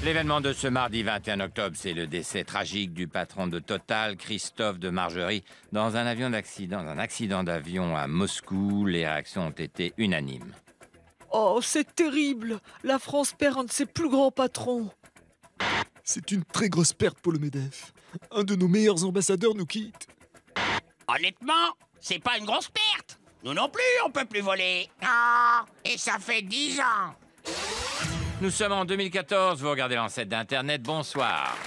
L'événement de ce mardi 21 octobre, c'est le décès tragique du patron de Total, Christophe de Margerie, dans un accident d'avion à Moscou. Les réactions ont été unanimes. Oh, c'est terrible! La France perd un de ses plus grands patrons. C'est une très grosse perte pour le MEDEF. Un de nos meilleurs ambassadeurs nous quitte. Honnêtement, c'est pas une grosse perte. Nous non plus, on peut plus voler. Ah, et ça fait 10 ans. Nous sommes en 2014, vous regardez l'ancêtre d'Internet, bonsoir.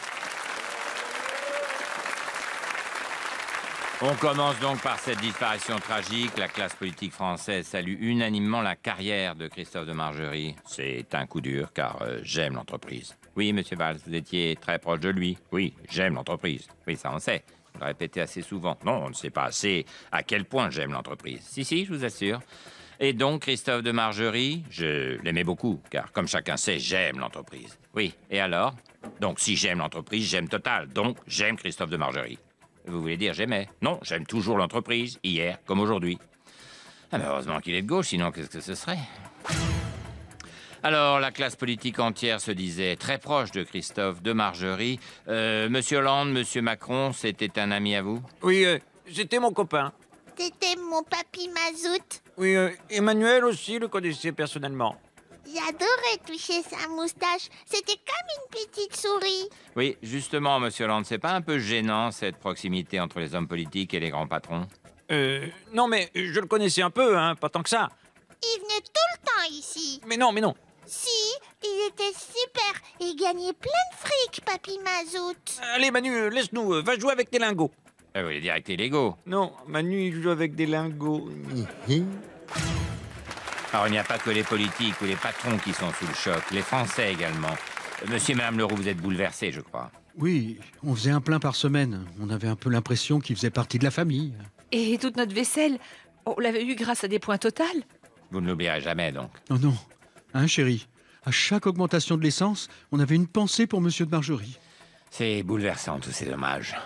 On commence donc par cette disparition tragique. La classe politique française salue unanimement la carrière de Christophe de Margerie. C'est un coup dur, car j'aime l'entreprise. Oui, monsieur Valls, vous étiez très proche de lui. Oui, j'aime l'entreprise. Oui, ça on sait. Vous le répétez assez souvent. Non, on ne sait pas assez à quel point j'aime l'entreprise. Si, je vous assure. Et donc, Christophe de Margerie, je l'aimais beaucoup, car comme chacun sait, j'aime l'entreprise. Oui, et alors? Donc, si j'aime l'entreprise, j'aime Total. Donc, j'aime Christophe de Margerie. Vous voulez dire j'aimais? Non, j'aime toujours l'entreprise, hier comme aujourd'hui. Ah ben heureusement qu'il est de gauche, sinon qu'est-ce que ce serait? Alors, la classe politique entière se disait très proche de Christophe de Margerie. Monsieur Hollande, monsieur Macron, c'était un ami à vous? Oui, c'était mon copain. C'était mon papy Mazout. Oui, Emmanuel aussi le connaissait personnellement. J'adorais toucher sa moustache. C'était comme une petite souris. Oui, justement, monsieur Hollande, c'est pas un peu gênant, cette proximité entre les hommes politiques et les grands patrons? Non, mais je le connaissais un peu, hein, pas tant que ça. Il venait tout le temps ici. Mais non. Si, il était super. Il gagnait plein de fric, papy Mazout. Allez, Manu, laisse-nous, va jouer avec tes lingots. Vous voulez dire avec les Legos? Non, Manu, il joue avec des lingots. Alors, il n'y a pas que les politiques ou les patrons qui sont sous le choc, les Français également. Monsieur et madame Leroux, vous êtes bouleversés, je crois. Oui, on faisait un plein par semaine. On avait un peu l'impression qu'il faisait partie de la famille. Et toute notre vaisselle, on l'avait eu grâce à des points Total. Vous ne l'oublierez jamais, donc. Oh non, hein chérie? À chaque augmentation de l'essence, on avait une pensée pour monsieur de Margerie. C'est bouleversant, tous ces dommages.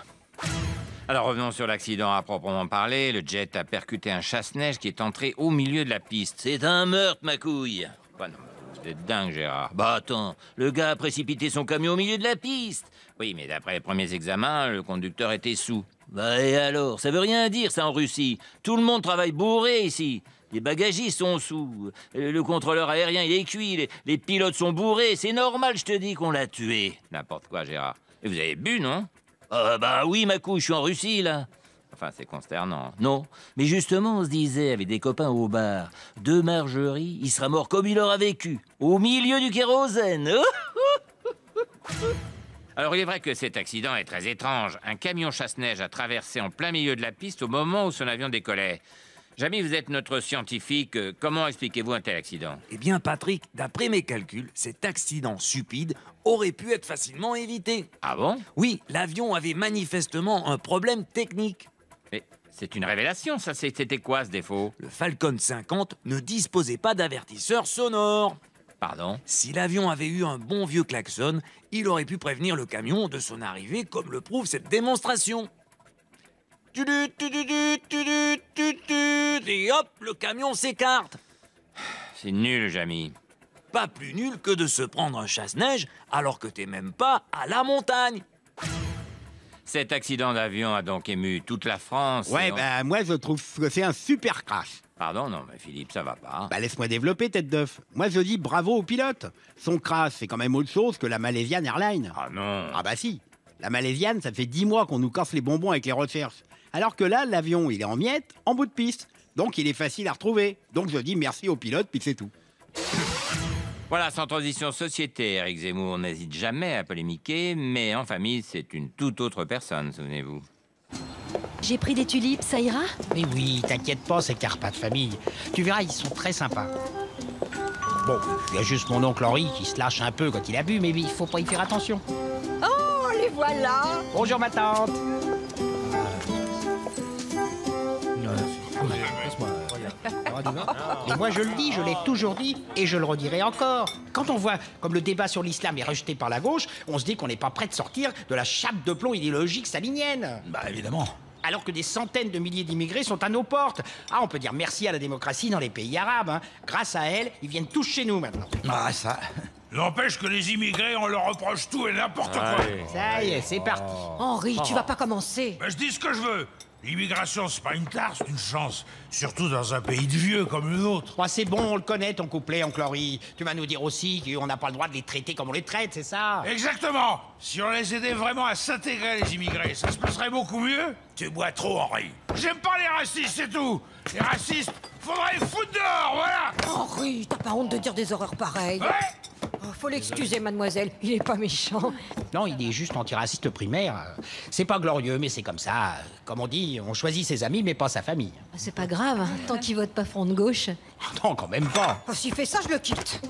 Alors revenons sur l'accident à proprement parler. Le jet a percuté un chasse-neige qui est entré au milieu de la piste. C'est un meurtre, ma couille. Bah non, c'est dingue, Gérard. Bah attends, le gars a précipité son camion au milieu de la piste. Oui, mais d'après les premiers examens, le conducteur était sous. Bah et alors? Ça veut rien dire, ça, en Russie. Tout le monde travaille bourré ici. Les bagagistes sont sous. Le contrôleur aérien, il est cuit. Les pilotes sont bourrés. C'est normal, je te dis, qu'on l'a tué. N'importe quoi, Gérard. Et vous avez bu, non? Bah oui, ma couille, je suis en Russie, là. Enfin, c'est consternant. Non, mais justement, on se disait, avec des copains au bar, de Margerie, il sera mort comme il aura vécu, au milieu du kérosène. Alors, il est vrai que cet accident est très étrange. Un camion chasse-neige a traversé en plein milieu de la piste au moment où son avion décollait. Jamy, vous êtes notre scientifique. Comment expliquez-vous un tel accident? Eh bien, Patrick, d'après mes calculs, cet accident stupide aurait pu être facilement évité. Ah bon? Oui, l'avion avait manifestement un problème technique. Mais c'est une révélation, ça. C'était quoi, ce défaut? Le Falcon 50 ne disposait pas d'avertisseur sonore. Pardon? Si l'avion avait eu un bon vieux klaxon, il aurait pu prévenir le camion de son arrivée, comme le prouve cette démonstration. Et hop, le camion s'écarte. C'est nul, Jamy. Pas plus nul que de se prendre un chasse-neige alors que t'es même pas à la montagne. Cet accident d'avion a donc ému toute la France. Ouais, moi je trouve que c'est un super crash. Pardon, non, mais Philippe, ça va pas. Laisse-moi développer, tête d'œuf. Moi je dis bravo au pilote. Son crash, c'est quand même autre chose que la Malaysian Airlines. Ah non. Ah bah si. La Malaysian, ça fait 10 mois qu'on nous casse les bonbons avec les recherches. Alors que là, l'avion, il est en miettes, en bout de piste. Donc il est facile à retrouver. Donc je dis merci au pilote, puis c'est tout. Voilà, sans transition société, Éric Zemmour n'hésite jamais à polémiquer, mais en famille, c'est une toute autre personne, souvenez-vous. J'ai pris des tulipes, ça ira? Mais oui, t'inquiète pas, c'est qu'un repas de famille. Tu verras, ils sont très sympas. Bon, il y a juste mon oncle Henri qui se lâche un peu quand il a bu, mais il faut pas y faire attention. Oh, les voilà! Bonjour ma tante. Et moi je le dis, je l'ai toujours dit et je le redirai encore. Quand on voit comme le débat sur l'islam est rejeté par la gauche, on se dit qu'on n'est pas prêt de sortir de la chape de plomb idéologique stalinienne. Bah évidemment. Alors que des centaines de milliers d'immigrés sont à nos portes. Ah, on peut dire merci à la démocratie dans les pays arabes. Hein. Grâce à elle, ils viennent tous chez nous maintenant. Ah ça, N'empêche que les immigrés, on leur reproche tout et n'importe quoi. Ça y est, c'est parti. Henri, tu vas pas commencer. Ben, je dis ce que je veux. L'immigration, c'est pas une tare, c'est une chance. Surtout dans un pays de vieux comme le nôtre. Oh, c'est bon, on le connaît, ton couplet, oncle Henri. Tu vas nous dire aussi qu'on n'a pas le droit de les traiter comme on les traite, c'est ça? Exactement. Si on les aidait vraiment à s'intégrer, les immigrés, ça se passerait beaucoup mieux. Tu bois trop, Henri. J'aime pas les racistes, c'est tout. Les racistes, faudrait les foutre dehors, voilà. Henri, t'as pas honte de dire des horreurs pareilles? Ouais. Oh, faut l'excuser, mademoiselle. Il est pas méchant. Non, il est juste antiraciste primaire. C'est pas glorieux, mais c'est comme ça. Comme on dit, on choisit ses amis, mais pas sa famille. C'est pas grave, hein, tant qu'il vote pas front de gauche. Non, quand même pas. Oh, s'il fait ça, je le quitte.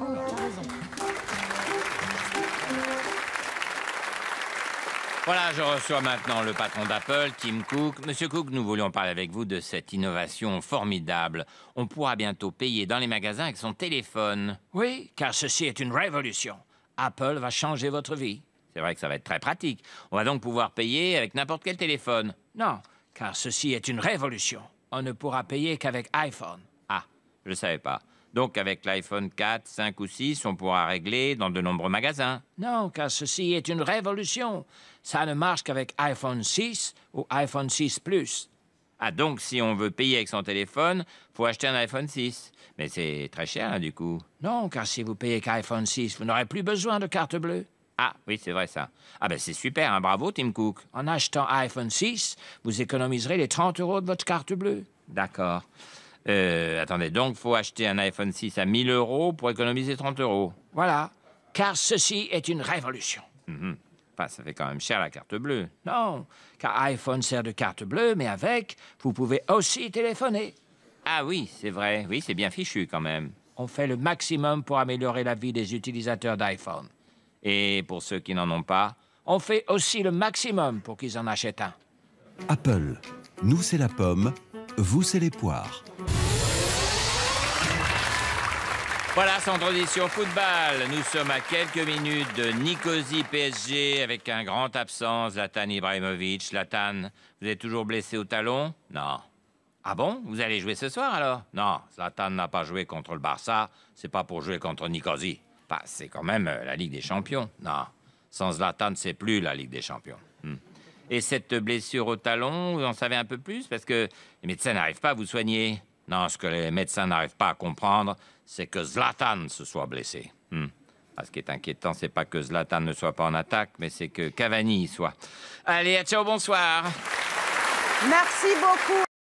Voilà, je reçois maintenant le patron d'Apple, Tim Cook. Monsieur Cook, nous voulions parler avec vous de cette innovation formidable. On pourra bientôt payer dans les magasins avec son téléphone. Oui, car ceci est une révolution. Apple va changer votre vie. C'est vrai que ça va être très pratique. On va donc pouvoir payer avec n'importe quel téléphone. Non, car ceci est une révolution. On ne pourra payer qu'avec iPhone. Ah, je ne savais pas. Donc avec l'iPhone 4, 5 ou 6, on pourra régler dans de nombreux magasins. Non, car ceci est une révolution. Ça ne marche qu'avec iPhone 6 ou iPhone 6 Plus. Ah, donc si on veut payer avec son téléphone, faut acheter un iPhone 6. Mais c'est très cher, hein, du coup. Non, car si vous payez qu'iPhone 6, vous n'aurez plus besoin de carte bleue. Ah, oui, c'est vrai, ça. Ah, ben c'est super, hein, bravo, Tim Cook. En achetant iPhone 6, vous économiserez les 30 € de votre carte bleue. D'accord. Attendez, donc faut acheter un iPhone 6 à 1 000 € pour économiser 30 €. Voilà, car ceci est une révolution. Enfin, ça fait quand même cher la carte bleue. Non, car iPhone sert de carte bleue, mais avec, vous pouvez aussi téléphoner. Ah oui, c'est vrai. Oui, c'est bien fichu quand même. On fait le maximum pour améliorer la vie des utilisateurs d'iPhone. Et pour ceux qui n'en ont pas, on fait aussi le maximum pour qu'ils en achètent un. Apple. Nous, c'est la pomme. Vous, c'est les poires. Voilà, sans transition football. Nous sommes à quelques minutes de Nicosie PSG avec un grand absent, Zlatan Ibrahimovic. Zlatan, vous êtes toujours blessé au talon? Non. Ah bon? Vous allez jouer ce soir alors? Non, Zlatan n'a pas joué contre le Barça. C'est pas pour jouer contre Nicosie. Bah, c'est quand même la Ligue des Champions. Non, sans Zlatan, c'est plus la Ligue des Champions. Et cette blessure au talon, vous en savez un peu plus? Parce que les médecins n'arrivent pas à vous soigner. Non, ce que les médecins n'arrivent pas à comprendre, c'est que Zlatan se soit blessé. Ce qui est inquiétant, c'est pas que Zlatan ne soit pas en attaque, mais c'est que Cavani y soit. Allez, ciao, bonsoir. Merci beaucoup,